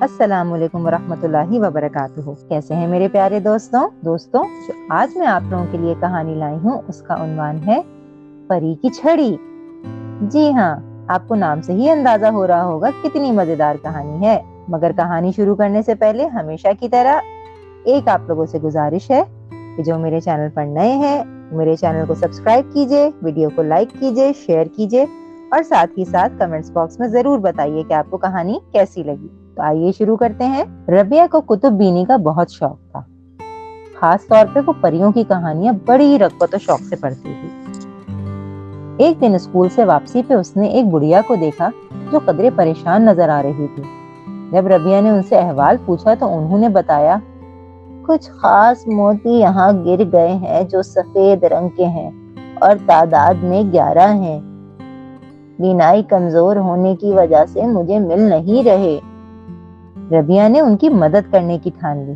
السلام علیکم ورحمۃ اللہ وبرکاتہ۔ کیسے ہیں میرے پیارے دوستوں جو آج میں آپ لوگوں کے لیے کہانی لائی ہوں اس کا عنوان ہے پری کی چھڑی۔ جی ہاں، آپ کو نام سے ہی اندازہ ہو رہا ہوگا کتنی مزیدار کہانی ہے، مگر کہانی شروع کرنے سے پہلے ہمیشہ کی طرح ایک آپ لوگوں سے گزارش ہے کہ جو میرے چینل پر نئے ہیں میرے چینل کو سبسکرائب کیجئے، ویڈیو کو لائک کیجئے، شیئر کیجئے اور ساتھ ہی ساتھ کمنٹس باکس میں ضرور بتائیے کہ آپ کو کہانی کیسی لگی۔ تو آئیے شروع کرتے ہیں۔ ربیہ کو کتب بینی کا بہت شوق تھا، خاص طور پہ وہ پریوں کی کہانیاں بڑی رغبت و شوق سے پڑھتی تھی۔ ایک دن اسکول سے واپسی پہ اس نے ایک بڑھیا کو دیکھا جو قدرے پریشان نظر آ رہی تھی۔ جب ربیہ نے ان سے احوال پوچھا تو انہوں نے بتایا، کچھ خاص موتی یہاں گر گئے ہیں جو سفید رنگ کے ہیں اور تعداد میں 11 ہیں۔ بینائی کمزور ہونے کی وجہ سے مجھے مل نہیں رہے۔ ربیہ نے ان کی مدد کرنے کی ٹھان لی۔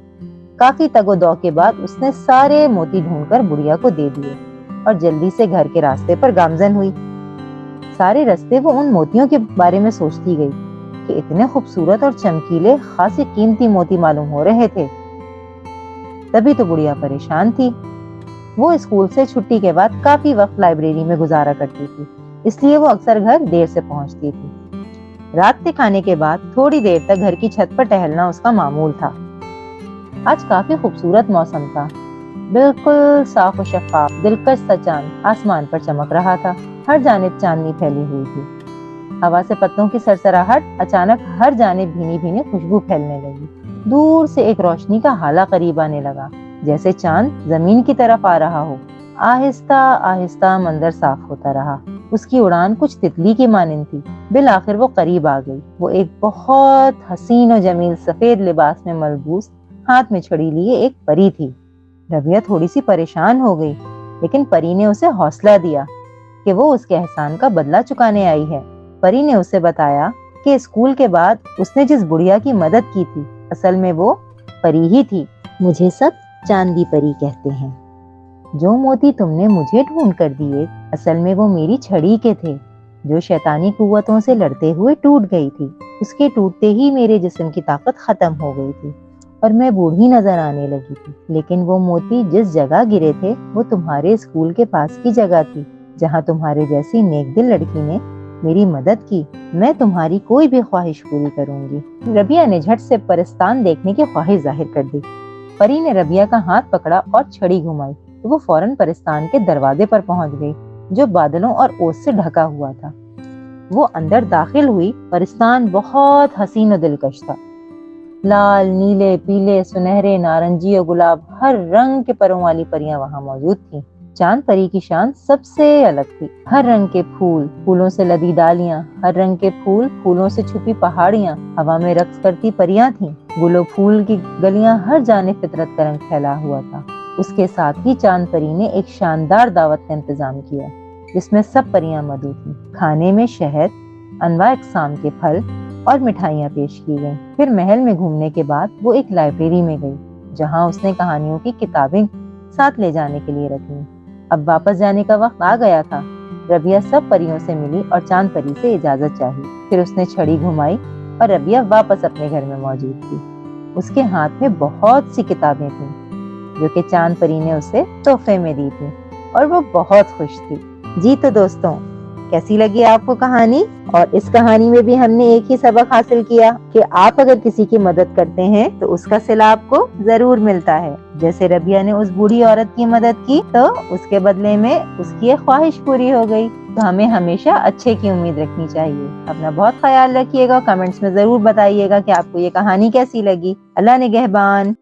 کافی تگ و دو کے بعد اس نے سارے موتی ڈھونڈ کر بڑھیا کو دے دیے اور جلدی سے گھر کے راستے پر گامزن ہوئی۔ سارے راستے وہ ان موتیوں کے بارے میں سوچتی گئی کہ اتنے خوبصورت اور چمکیلے خاصی قیمتی موتی معلوم ہو رہے تھے۔ تبھی تو بڑھیا پریشان تھی۔ وہ اسکول سے چھٹی کے بعد کافی وقت لائبریری میں گزارا کرتی تھی، اس لیے وہ اکثر گھر دیر سے پہنچتی تھی۔ رات کے کھانے کے بعد تھوڑی دیر تک گھر کی چھت پر ٹہلنا اس کا معمول تھا۔ آج کافی خوبصورت موسم تھا، بالکل صاف و شفاف دلکش سا چاند آسمان پر چمک رہا تھا۔ ہر جانب چاندنی پھیلی ہوئی تھی۔ ہوا سے پتوں کی سرسراہٹ اچانک ہر جانب بھینی بھینی خوشبو پھیلنے لگی۔ دور سے ایک روشنی کا ہالہ قریب آنے لگا، جیسے چاند زمین کی طرف آ رہا ہو۔ آہستہ آہستہ منظر صاف ہوتا رہا۔ اس کی اڑان کچھ تتلی کی مانند تھی۔ بالآخر وہ قریب آ گئی۔ وہ ایک بہت حسین و جمیل سفید لباس میں ملبوس، ہاتھ میں چھڑی لیے ایک پری تھی۔ ربیہ تھوڑی سی پریشان ہو گئی، لیکن پری نے اسے حوصلہ دیا کہ وہ اس کے احسان کا بدلہ چکانے آئی ہے۔ پری نے اسے بتایا کہ اسکول کے بعد اس نے جس بڑھیا کی مدد کی تھی اصل میں وہ پری ہی تھی۔ مجھے سب چاندی پری کہتے ہیں۔ جو موتی تم نے مجھے ڈھونڈ کر دیے اصل میں وہ میری چھڑی کے تھے، جو شیطانی قوتوں سے لڑتے ہوئے ٹوٹ گئی تھی۔ اس کے ٹوٹتے ہی میرے جسم کی طاقت ختم ہو گئی تھی اور میں بوڑھی نظر آنے لگی تھی۔ لیکن وہ موتی جس جگہ گرے تھے وہ تمہارے اسکول کے پاس کی جگہ تھی، جہاں تمہارے جیسی نیک دل لڑکی نے میری مدد کی۔ میں تمہاری کوئی بھی خواہش پوری کروں گی۔ ربیہ نے جھٹ سے پرستان دیکھنے کی خواہش ظاہر کر دی۔ پری نے ربیہ کا ہاتھ پکڑا اور چھڑی گھمائی تو وہ فوراً پرستان کے دروازے پر پہنچ گئی، جو بادلوں اور اوس سے ڈھکا ہوا تھا۔ وہ اندر داخل ہوئی۔ پرستان بہت حسین و دلکش تھا۔ لال، نیلے، پیلے، سنہرے، نارنجی اور گلاب ہر رنگ کے پروں والی پریاں وہاں موجود تھیں۔ چاند پری کی شان سب سے الگ تھی۔ ہر رنگ کے پھول، پھولوں سے لدی ڈالیاں، ہر رنگ کے پھول، پھولوں سے چھپی پہاڑیاں، ہوا میں رقص کرتی پریاں تھیں۔ گل و پھول کی گلیاں، ہر جانب فطرت کا رنگ پھیلا ہوا تھا۔ اس کے ساتھ ہی چاند پری نے ایک شاندار دعوت کا انتظام کیا، جس میں سب پریاں مدعو تھیں۔ کھانے میں شہد، انواع اقسام کے پھل اور مٹھائیاں پیش کی گئیں۔ پھر محل میں گھومنے کے بعد وہ ایک لائبریری میں گئی، جہاں اس نے کہانیوں کی کتابیں ساتھ لے جانے کے لیے رکھیں۔ اب واپس جانے کا وقت آ گیا تھا۔ ربیہ سب پریوں سے ملی اور چاند پری سے اجازت چاہی۔ پھر اس نے چھڑی گھمائی اور ربیہ واپس اپنے گھر میں موجود تھی۔ اس کے ہاتھ میں بہت سی کتابیں تھیں، جو کہ چاند پری نے اسے تحفے میں دی تھی، اور وہ بہت خوش تھی۔ جی تو دوستوں، کیسی لگی آپ کو کہانی؟ اور اس کہانی میں بھی ہم نے ایک ہی سبق حاصل کیا کہ آپ اگر کسی کی مدد کرتے ہیں تو اس کا صلہ آپ کو ضرور ملتا ہے۔ جیسے ربیہ نے اس بوڑھی عورت کی مدد کی تو اس کے بدلے میں اس کی ایک خواہش پوری ہو گئی۔ تو ہمیں ہمیشہ اچھے کی امید رکھنی چاہیے۔ اپنا بہت خیال رکھیے گا، کمنٹس میں ضرور بتائیے گا کہ آپ کو یہ کہانی کیسی لگی۔ اللہ نگہبان۔